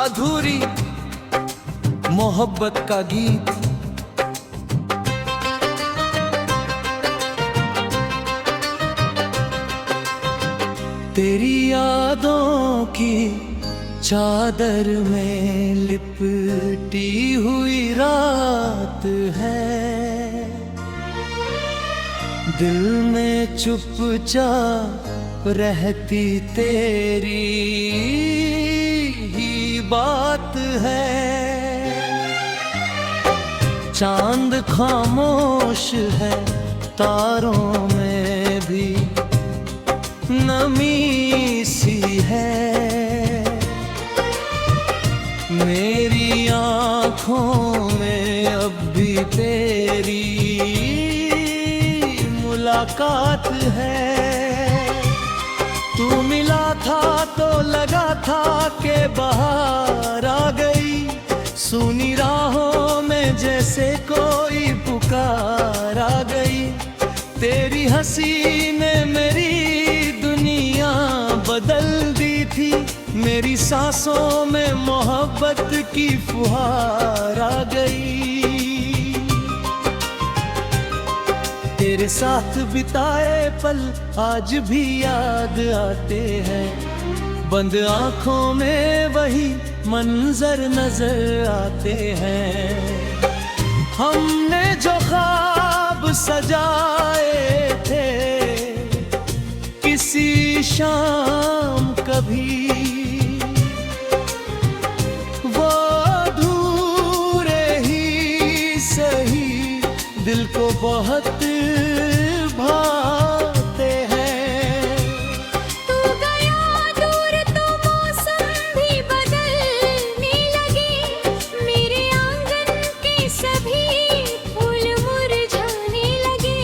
अधूरी मोहब्बत का गीत। तेरी यादों की चादर में लिपटी हुई रात है, दिल में चुपचाप रहती तेरी ही बात है। चांद खामोश है, तारों में भी नमी सी है। मेरी आँखों में अब भी तेरी मुलाकात है। तू मिला था तो लगा था कि बाहर आ गई, सुनी राहों में जैसे कोई पुकार आ गई। तेरी हंसी ने मेरी दुनिया बदल दी थी, मेरी सांसों में मोहब्बत की फुहार आ गई। तेरे साथ बिताए पल आज भी याद आते हैं, बंद आंखों में वही मंजर नजर आते हैं। हमने जो ख्वाब सजाए थे किसी शाम कभी, वो अधूरे ही सही दिल को बहुत भाते हैं। तू गया दूर तो मौसम भी बदलने लगे, मेरे आंगन के सभी फूल मुरझाने लगे।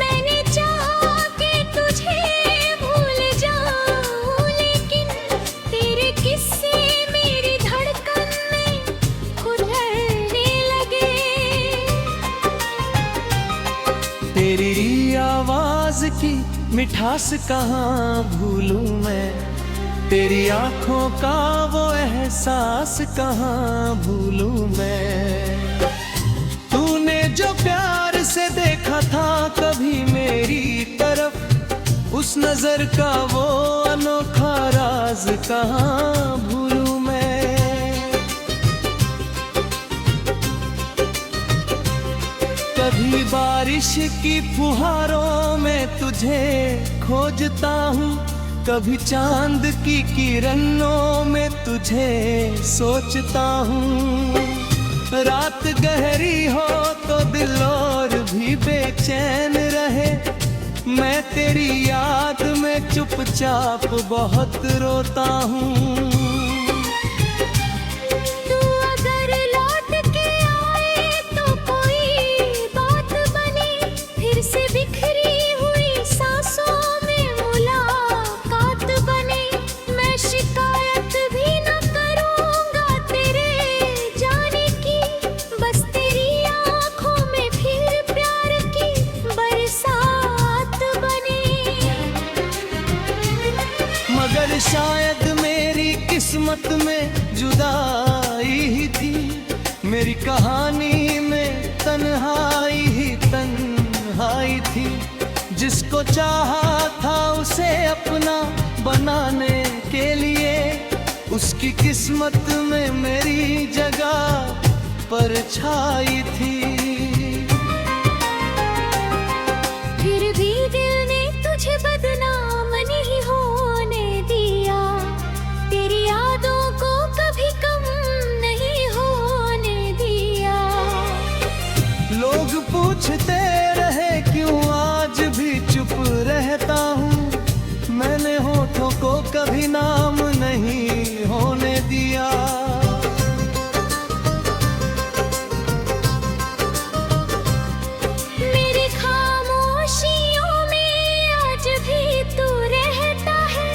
मैंने चाहा कि तुझे भूल जाऊं, लेकिन तेरे किस्से मेरी धड़कन में उधड़ने लगे। तेरी आवाज की मिठास कहाँ भूलूं मैं, तेरी आंखों का वो एहसास कहाँ भूलूं मैं। तूने जो प्यार से देखा था कभी मेरी तरफ, उस नजर का वो अनोखा राज कहाँ भूलूं मैं। कभी बारिश की फुहारों में तुझे खोजता हूँ, कभी चांद की किरणों में तुझे सोचता हूँ। रात गहरी हो तो दिल और भी बेचैन रहे, मैं तेरी याद में चुपचाप बहुत रोता हूँ। मगर शायद मेरी किस्मत में जुदाई ही थी, मेरी कहानी में तन्हाई ही तन्हाई थी। जिसको चाहा था उसे अपना बनाने के लिए, उसकी किस्मत में मेरी जगह परछाई थी। फिर भी दिल ने तुझे बदनाम नहीं होने दिया, तेरी यादों को कभी कम नहीं होने दिया। लोग पूछते रहे क्यों आज भी चुप रहता हूँ, मैंने होठों को कभी नाम नहीं होने दिया। मेरी खामोशियों में आज भी तू रहता है,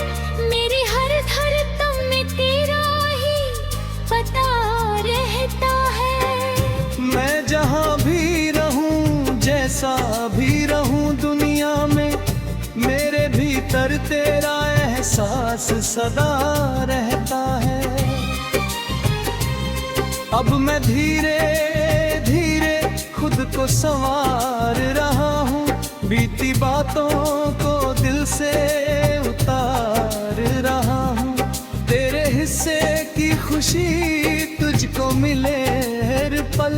मेरी हर धड़कन में तेरा ही पता रहता है। मैं जहाँ भी रहूँ जैसा भी रहूँ दुनिया में, मेरे भीतर तेरा एहसास सदा रहता है। अब मैं धीरे धीरे खुद को संवार रहा हूँ, बीती बातों को दिल से उतार रहा हूँ। तेरे हिस्से की खुशी तुझको मिले हर पल,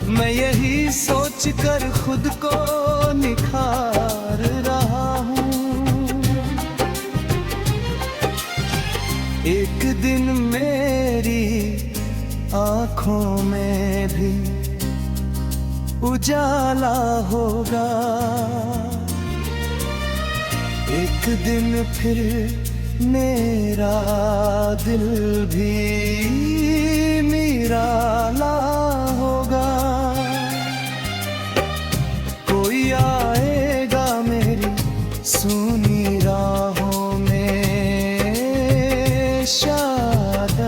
मैं यही सोच कर खुद को निखार रहा हूँ। एक दिन मेरी आँखों में भी उजाला होगा, एक दिन फिर मेरा दिल भी निराला होगा। कोई आएगा मेरी सुनी राहों में शायद,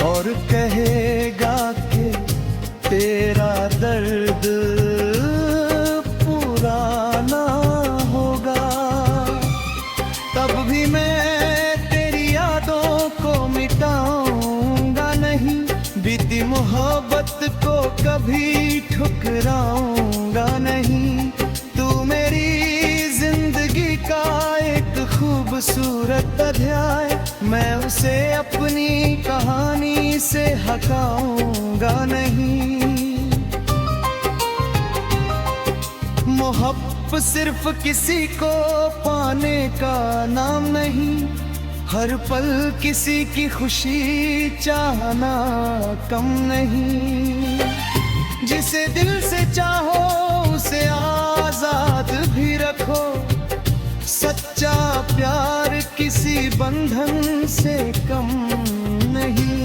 और कहेगा कि तेरा दर्द पुराना होगा। तब भी मैं तेरी यादों को मिटाऊंगा नहीं, बीती मोहब्बत को कभी ठुकराऊंगा नहीं। तू मेरी जिंदगी का एक खूबसूरत अध्याय, मैं उसे अपनी कहानी से हटाऊंगा नहीं। मोहब्बत सिर्फ किसी को पाने का नाम नहीं, हर पल किसी की खुशी चाहना कम नहीं। जिसे दिल से चाहो उसे आजाद भी रखो, सच्चा प्यार किसी बंधन से कम नहीं।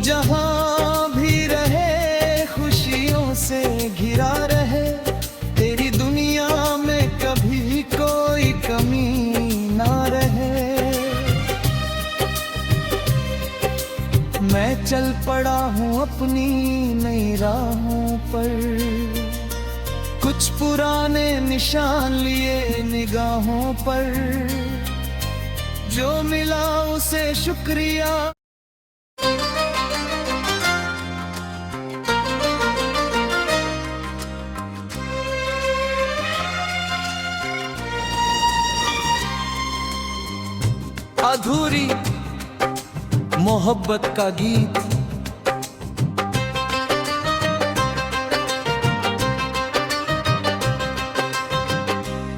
जहाँ भी रहे खुशियों से घिरा रहे, तेरी दुनिया में कभी कोई कमी ना रहे। मैं चल पड़ा हूँ अपनी नई राहों पर, कुछ पुराने निशान लिए निगाहों पर, जो मिला उसे शुक्रिया। अधूरी मोहब्बत का गीत,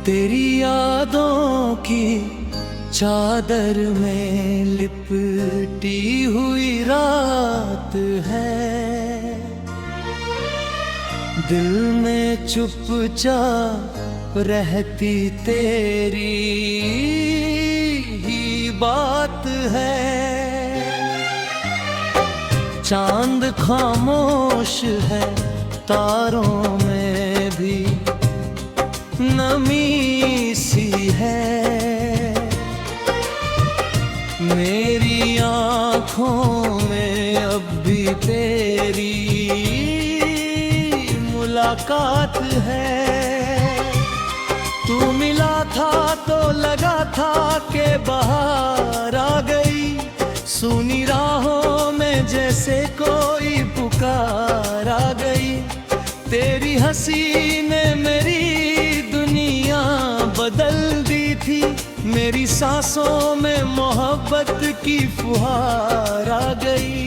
तेरी यादों की चादर में लिपटी हुई रात है, दिल में चुपचाप रहती तेरी बात है। चांद खामोश है, तारों में भी नमी सी है। मेरी आँखों में अब भी तेरी मुलाकात है। तू मिला था तो लगा था कि बहार आ गई, सुनी राहों में जैसे कोई पुकार आ गई। तेरी हंसी ने मेरी दुनिया बदल दी थी, मेरी सांसों में मोहब्बत की फुहार आ गई।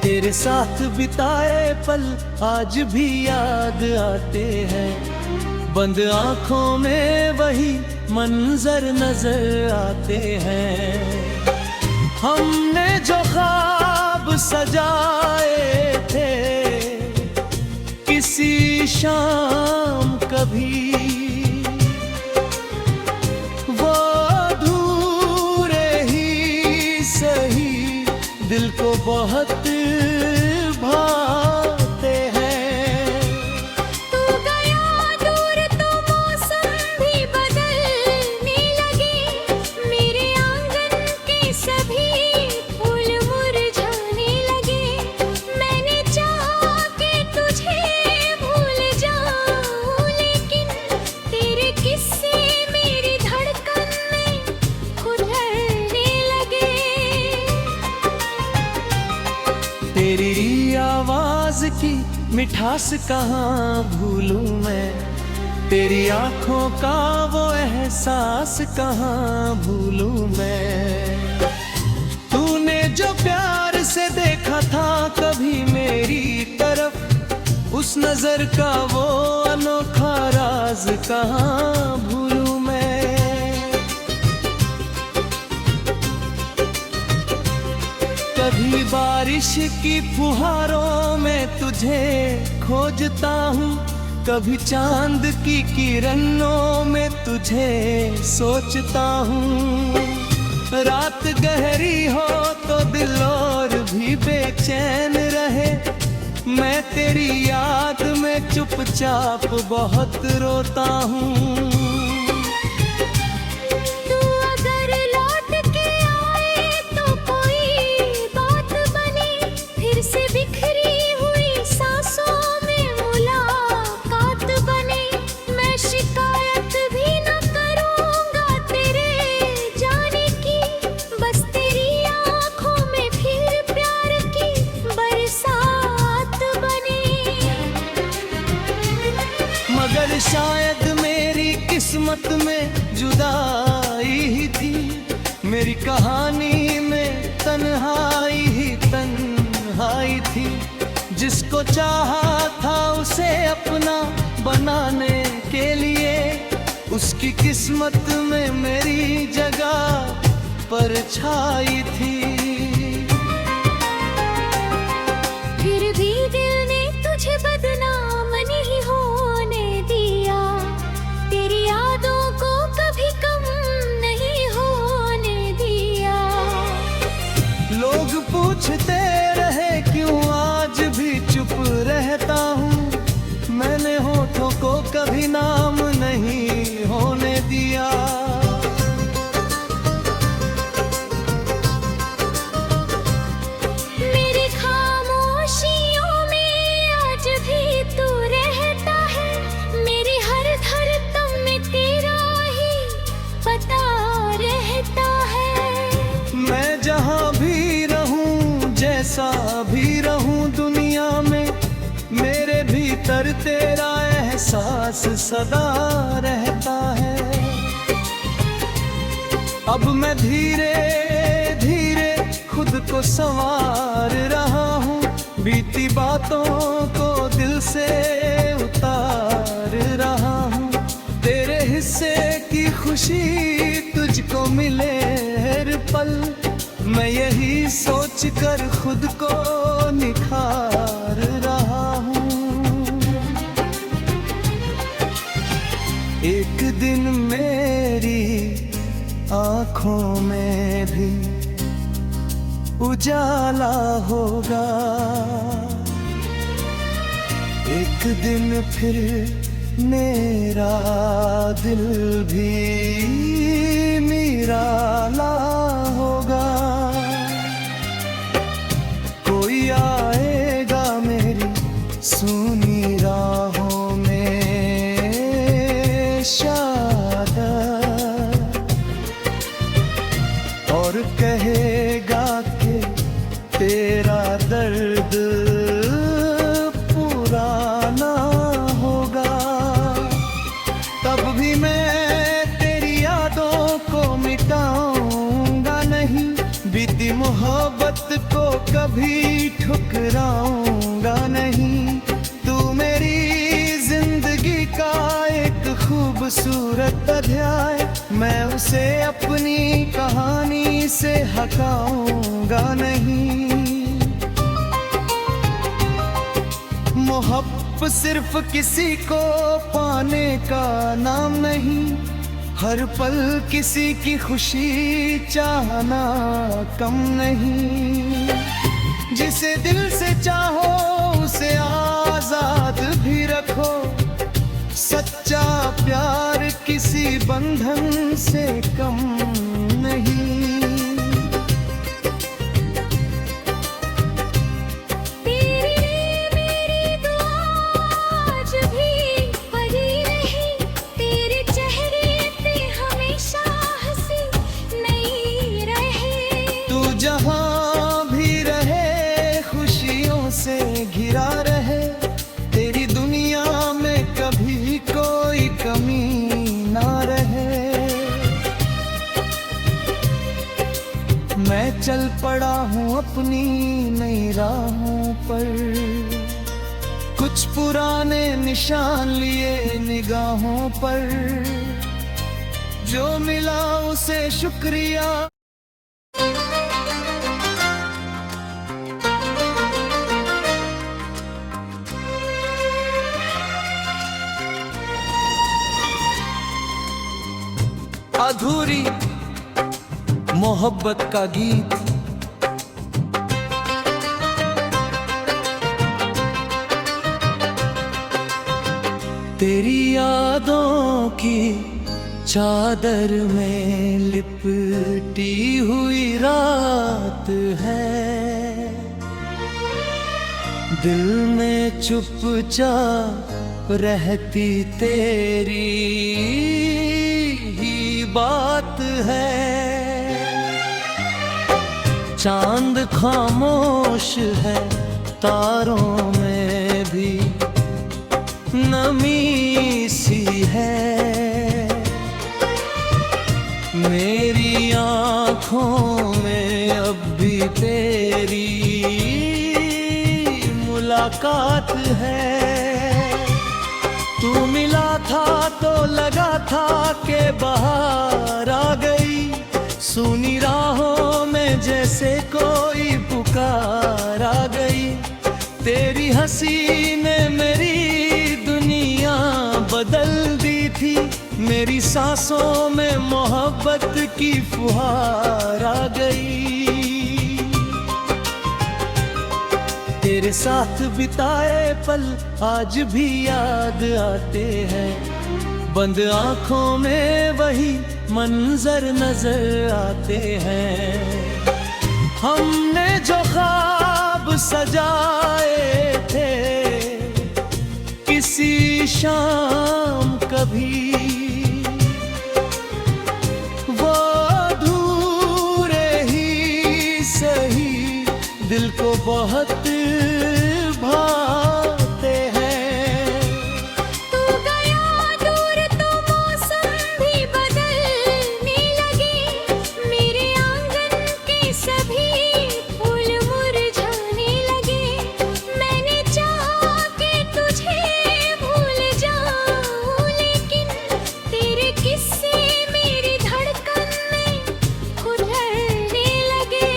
तेरे साथ बिताए पल आज भी याद आते हैं, बंद आँखों में वही मंजर नजर आते हैं। हमने जो ख्वाब सजाए थे किसी शाम कभी, वो अधूरे ही सही दिल को बहुत भाते हैं। तू गया दूर तो मौसम भी बदलने लगे, मिठास कहाँ भूलूं मैं, तेरी आंखों का वो एहसास कहाँ भूलूं मैं। तूने जो प्यार से देखा था कभी मेरी तरफ, उस नजर का वो अनोखा राज कहाँ भूलूं मैं। कभी बारिश की फुहारों में तुझे खोजता हूँ, कभी चांद की किरणों में तुझे सोचता हूँ। रात गहरी हो तो दिल और भी बेचैन रहे, मैं तेरी याद में चुपचाप बहुत रोता हूँ। मगर शायद मेरी किस्मत में जुदाई ही थी, मेरी कहानी में तन्हाई ही तन्हाई थी। जिसको चाहा था उसे अपना बनाने के लिए, उसकी किस्मत में मेरी जगह परछाई थी। फिर भी दिल ने तुझे बदनाम नहीं होने दिया, तेरी यादों को कभी कम नहीं होने दिया। लोग पूछते रहे क्यों आज भी चुप रहता हूँ, मैंने होठों को कभी नाम नहीं होने दिया। जैसा भी रहूं दुनिया में, मेरे भीतर तेरा एहसास सदा रहता है। अब मैं धीरे धीरे खुद को संवार रहा हूँ, बीती बातों को दिल से उतार रहा हूँ। तेरे हिस्से की खुशी तुझको मिले हर पल, मैं यही सोच कर खुद को निखार रहा हूँ। एक दिन मेरी आँखों में भी उजाला होगा, एक दिन फिर मेरा दिल भी निराला होगा। कोई आएगा मेरी सूनी राहों में शायद, और कहेगा कि तेरा दर्द पुराना होगा। तब भी मैं तेरी यादों को मिटाऊंगा नहीं, बीती मोहब्बत को कभी ठुकराऊंगा नहीं। तू मेरी जिंदगी का एक खूबसूरत अध्याय, मैं उसे अपनी कहानी से हटाऊंगा नहीं। मोहब्बत सिर्फ किसी को पाने का नाम नहीं, हर पल किसी की खुशी चाहना कम नहीं। जिसे दिल से चाहो उसे आजाद भी रखो, सच्चा प्यार किसी बंधन से कम नहीं। जहाँ भी रहे खुशियों से घिरा रहे, मैं चल पड़ा हूँ अपनी नई राहों पर। कुछ पुराने निशान लिए निगाहों पर, जो मिला उसे शुक्रिया। अधूरी मोहब्बत का गीत, तेरी यादों की चादर में लिपटी हुई रात है। दिल में चुपचाप रहती तेरी ही बात है। चांद खामोश है, तारों में भी नमी सी है। मेरी आँखों में अब भी तेरी मुलाकात है। तू मिला था तो लगा था कि बाहर आ गई, सुनी राहों में जैसे कोई पुकार आ गई। तेरी हंसी ने मेरी दुनिया बदल दी थी, मेरी सांसों में मोहब्बत की फुहार आ गई। तेरे साथ बिताए पल आज भी याद आते हैं, बंद आंखों में वही मंजर नजर आते हैं। हमने जो ख्वाब सजाए थे किसी शाम कभी, वो अधूरे ही सही दिल को बहुत भाते हैं। तू गया दूर तो मौसम भी बदलने लगे, मेरे आंगन के सभी फूल मुरझाने लगे। मैंने चाहा कि तुझे भूल जाऊं, लेकिन तेरे किस्से मेरी धड़कन में उधड़ने लगे।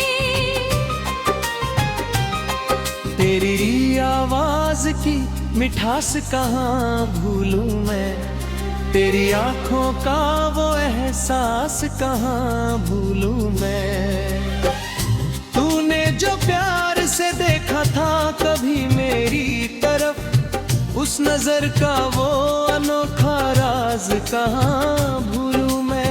तेरी आवाज की मिठास कहाँ भूलूं मैं, तेरी आंखों का वो एहसास कहाँ भूलूं मैं। तूने जो प्यार से देखा था कभी मेरी तरफ, उस नजर का वो अनोखा राज कहाँ भूलूं मैं।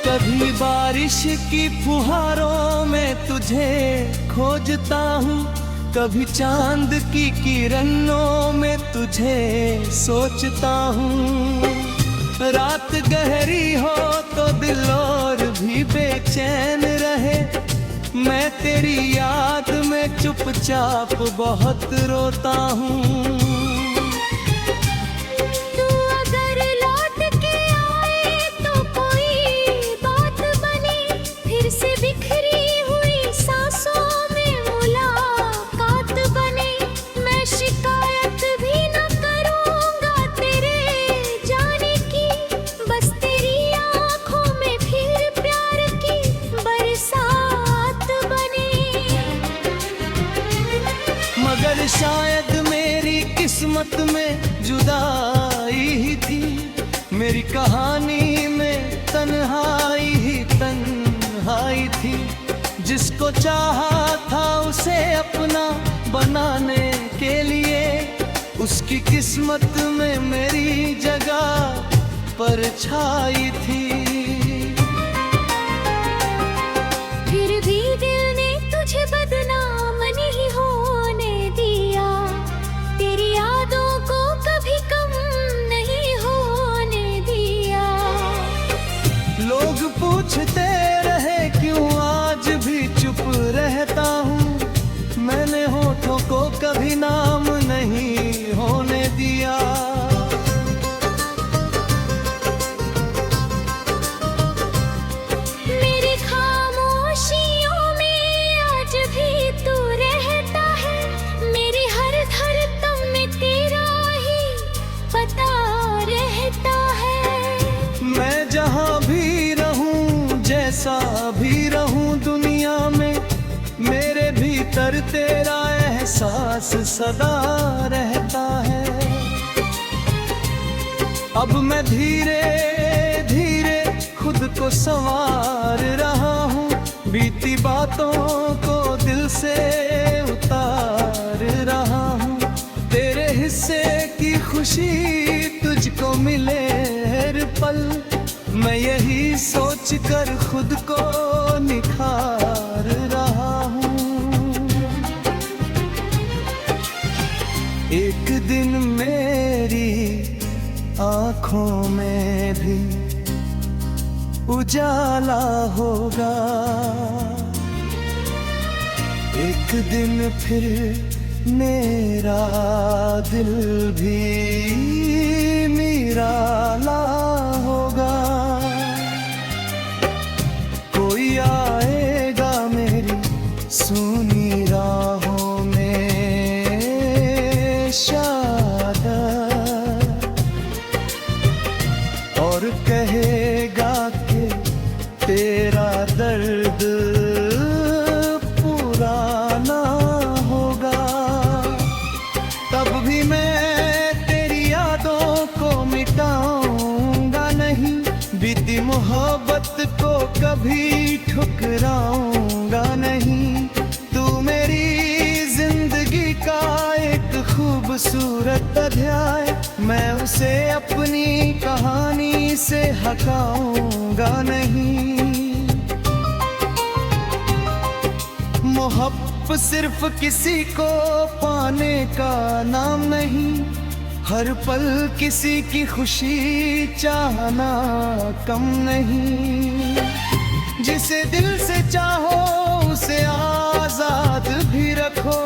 कभी बारिश की फुहारों में तुझे खोजता हूँ, कभी चांद की किरणों में तुझे सोचता हूँ। रात गहरी हो तो दिल और भी बेचैन रहे, मैं तेरी याद में चुपचाप बहुत रोता हूँ। मगर शायद मेरी किस्मत में जुदाई ही थी, मेरी कहानी में तन्हाई ही तन्हाई थी। जिसको चाहा था उसे अपना बनाने के लिए, उसकी किस्मत में मेरी जगह परछाई थी। फिर भी दिल ने तुझे बदनाम नहीं होने दिया, तेरी यादों को कभी कम नहीं होने दिया। लोग पूछते रहे क्यों आज भी चुप रहता हूँ, मैंने होठों को कभी नाम नहीं होने दिया। पास सदा रहता है। अब मैं धीरे धीरे खुद को संवार रहा हूँ, बीती बातों को दिल से उतार रहा हूँ। तेरे हिस्से की खुशी तुझको मिले हर पल, मैं यही सोच कर खुद को निखार रहा हूँ। एक दिन मेरी आँखों में भी उजाला होगा, एक दिन फिर मेरा दिल भी निराला होगा। कोई आएगा मेरी सूनी राहों में शायद, और कहेगा कि तेरा दर्द पुराना होगा। तब भी मैं तेरी यादों को मिटाऊंगा नहीं, बीती मोहब्बत को कभी ठुकराऊंगा नहीं। तू मेरी जिंदगी का एक खूबसूरत अध्याय, मैं उसे अपनी कहानी से हटाऊंगा नहीं। मोहब्बत सिर्फ किसी को पाने का नाम नहीं, हर पल किसी की खुशी चाहना कम नहीं। जिसे दिल से चाहो उसे आजाद भी रखो,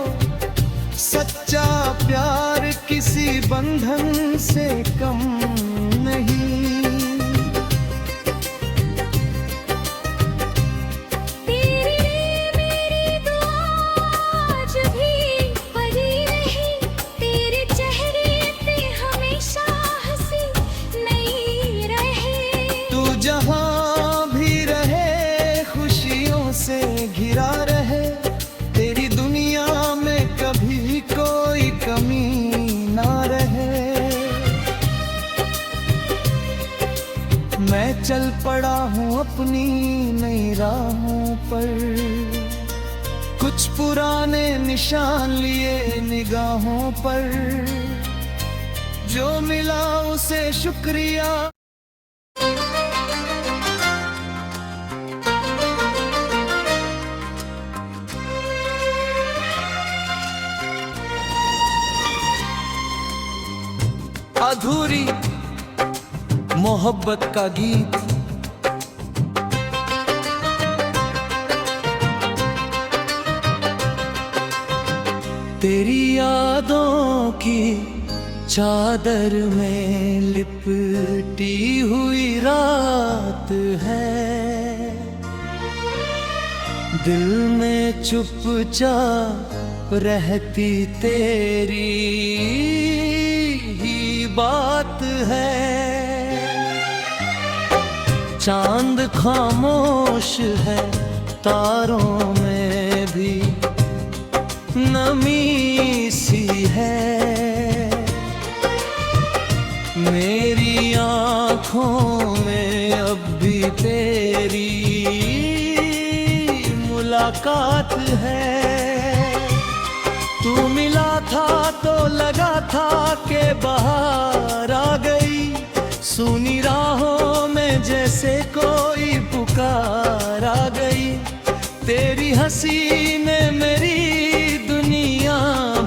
सच्चा प्यार किसी बंधन से कम नहीं। जहाँ भी रहे खुशियों से घिरा रहे, तेरी दुनिया में कभी कोई कमी ना रहे। मैं चल पड़ा हूँ अपनी नई राहों पर, कुछ पुराने निशान लिए निगाहों पर, जो मिला उसे शुक्रिया। अधूरी मोहब्बत का गीत, तेरी यादों की चादर में लिपटी हुई रात है। दिल में चुपचाप रहती तेरी बात है। चांद खामोश है, तारों में भी नमी सी है। मेरी आँखों में अब भी तेरी मुलाकात है। तू मिला था तो लगा था कि बहार आ गई, सूनी राहों में जैसे कोई पुकार आ गई। तेरी हंसी ने मेरी दुनिया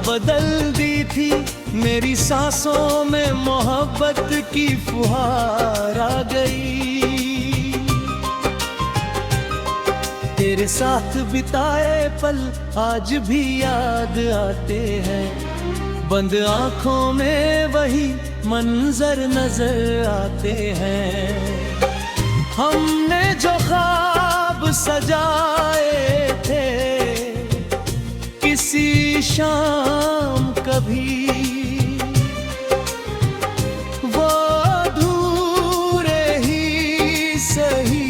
बदल दी थी, मेरी सांसों में मोहब्बत की फुहार आ गई। तेरे साथ बिताए पल आज भी याद आते हैं, बंद आँखों में वही मंजर नजर आते हैं। हमने जो ख्वाब सजाए थे किसी शाम कभी, वो अधूरे ही सही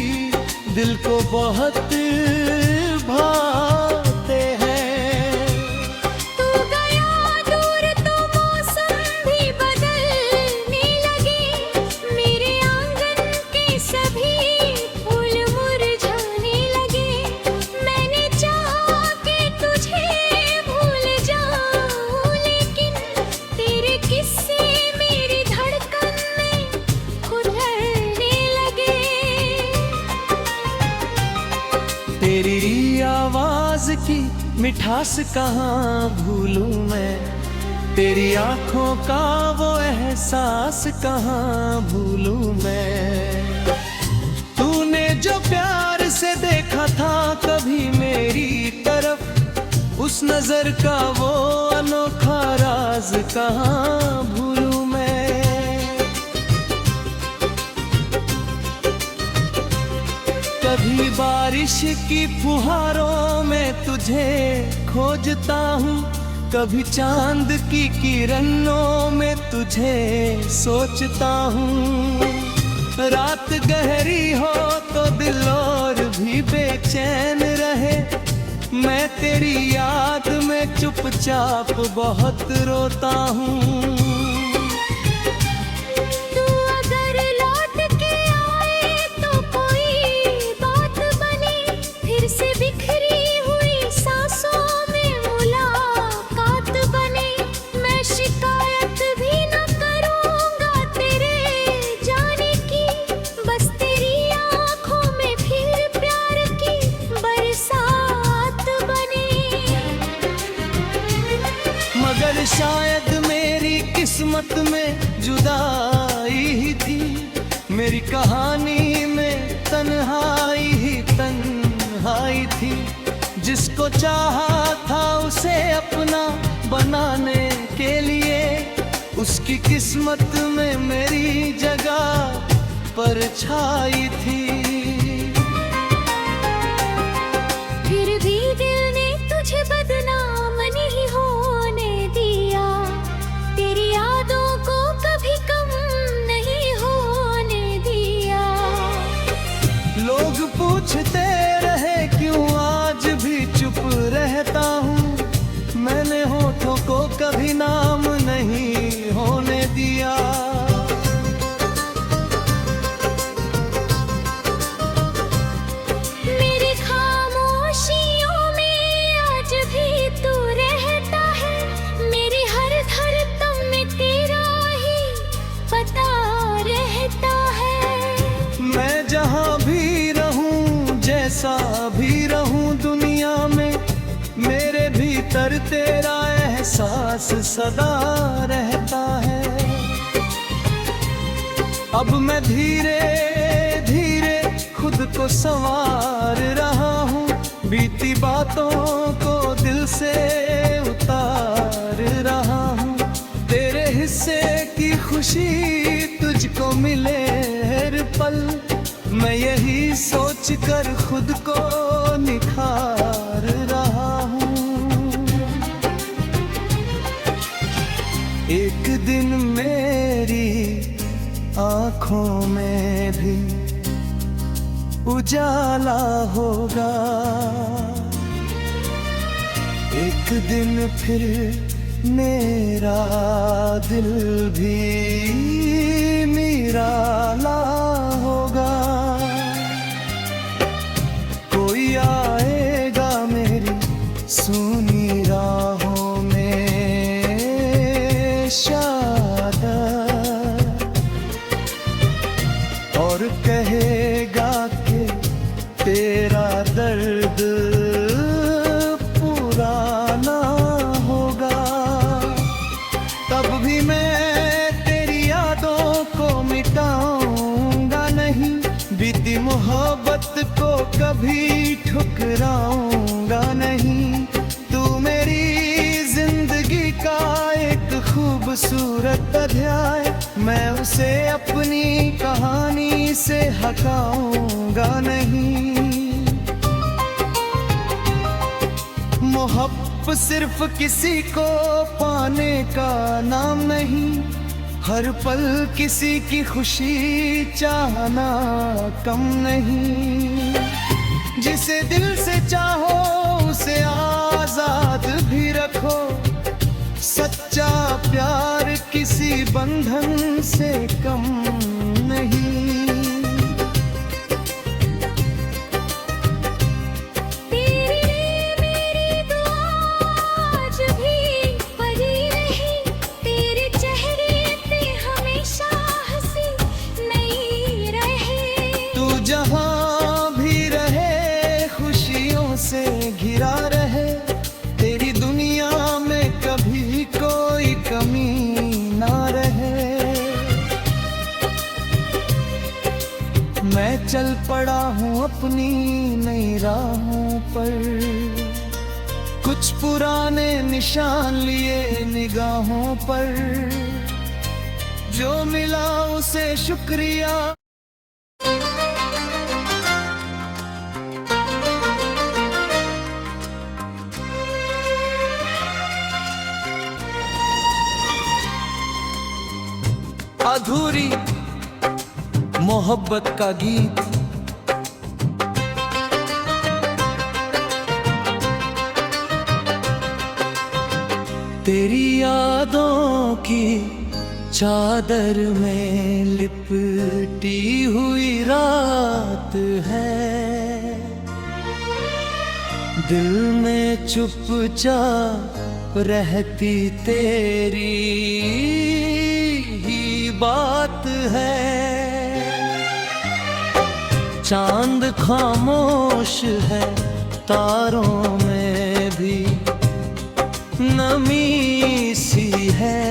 दिल को बहुत भाते हैं। तू गया मिठास कहाँ भूलूं मैं, तेरी आंखों का वो एहसास कहाँ भूलूं मैं। तूने जो प्यार से देखा था कभी मेरी तरफ, उस नजर का वो अनोखा राज कहाँ भूलूं मैं। कभी बारिश की फुहारों में तुझे खोजता हूँ, कभी चांद की किरणों में तुझे सोचता हूँ। रात गहरी हो तो दिल और भी बेचैन रहे, मैं तेरी याद में चुपचाप बहुत रोता हूँ। मगर शायद मेरी किस्मत में जुदाई ही थी, मेरी कहानी में तन्हाई ही तन्हाई थी। जिसको चाहा था उसे अपना बनाने के लिए, उसकी किस्मत में मेरी जगह परछाई थी। फिर भी दिल ने तुझे बदनाम नहीं होने दिया, तेरी यादों को कभी कम नहीं होने दिया। लोग पूछते रहे क्यों आज भी चुप रहता हूँ, मैंने होठों को कभी नाम नहीं होने दिया। मेरी खामोशियों में आज भी तू रहता है, मेरी हर धड़कन में तेरा ही पता रहता है। मैं जहाँ भी रहूँ जैसा भी रहूँ दुनिया में, मेरे भीतर तेरा एहसास सदा रहता है। अब मैं धीरे धीरे खुद को संवार रहा हूँ, बीती बातों को दिल से उतार रहा हूँ। तेरे हिस्से की खुशी तुझको मिले हर पल, मैं यही सोच कर खुद को निखार रहा हूँ। एक दिन मेरी आँखों में भी उजाला होगा, एक दिन फिर मेरा दिल भी निराला होगा। कोई आएगा मेरी सुनी राहों में शायद, और कहेगा कि तेरा दर्द पुराना होगा। तब भी मैं तेरी यादों को मिटाऊंगा नहीं, बीती मोहब्बत को कभी ठुकराऊंगा नहीं। तू मेरी जिंदगी का एक खूबसूरत अध्याय, मैं उसे अपनी कहानी से हटाऊंगा नहीं। मोहब्बत सिर्फ किसी को पाने का नाम नहीं, हर पल किसी की खुशी चाहना कम नहीं। जिसे दिल से चाहो उसे आजाद भी रखो, सच्चा प्यार किसी बंधन से कम नहीं। जहाँ भी रहे खुशियों से घिरा रहे, मैं चल पड़ा हूँ अपनी नई राहों पर। कुछ पुराने निशान लिए निगाहों पर, जो मिला उसे शुक्रिया। अधूरी मोहब्बत का गीत, तेरी यादों की चादर में लिपटी हुई रात है। दिल में चुपचाप रहती तेरी ही बात है। चांद खामोश है, तारों में भी नमी सी है।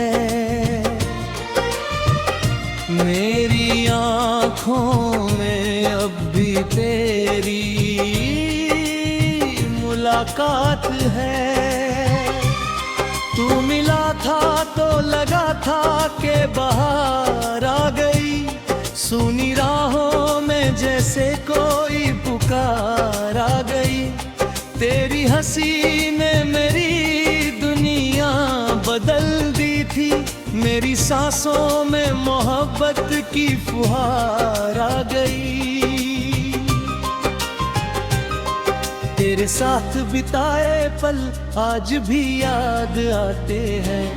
मेरी आँखों में अब भी तेरी मुलाकात है। तू मिला था तो लगा था कि बहार आ गई, सुनी राहों में जैसे कोई पुकार आ गई। तेरी हंसी ने मेरी दुनिया बदल दी थी, मेरी सांसों में मोहब्बत की फुहार आ गई। तेरे साथ बिताए पल आज भी याद आते हैं,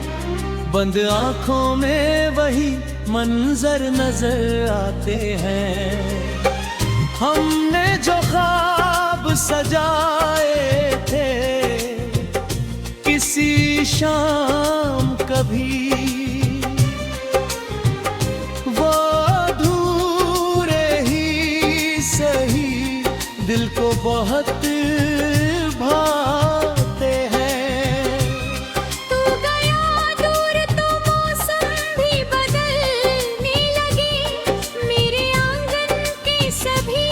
बंद आंखों में वही मंजर नजर आते हैं। हमने जो ख्वाब सजाए थे किसी शाम कभी, वो अधूरे ही सही दिल को बहुत भाते हैं। तू गया दूर तो मौसम भी बदलने लगे, मेरे आंगन के सभी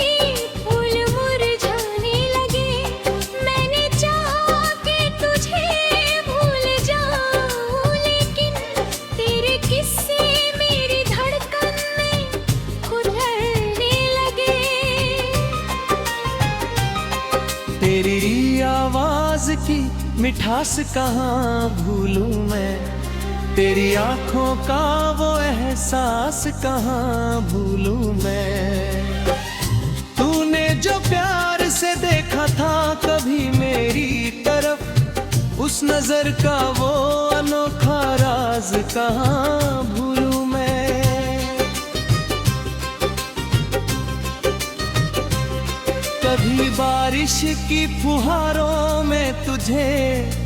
फूल मुरझाने लगे। मैंने चाहा कि तुझे भूल जाऊं, लेकिन तेरे किस्से मेरी धड़कन में उधड़ने लगे। तेरी आवाज की मिठास कहाँ भूलूं मैं, तेरी आंखों का वो एहसास कहाँ भूलूं मैं। तूने जो प्यार से देखा था कभी मेरी तरफ, उस नजर का वो अनोखा राज कहाँ भूलूं मैं। कभी बारिश की फुहारों में तुझे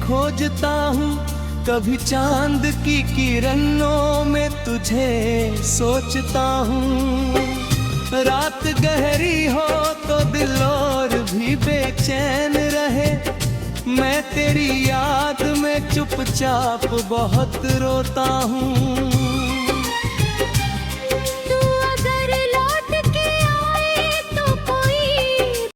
खोजता हूँ, कभी चांद की किरणों में तुझे सोचता हूँ। रात गहरी हो तो दिल और भी बेचैन रहे, मैं तेरी याद में चुपचाप बहुत रोता हूँ।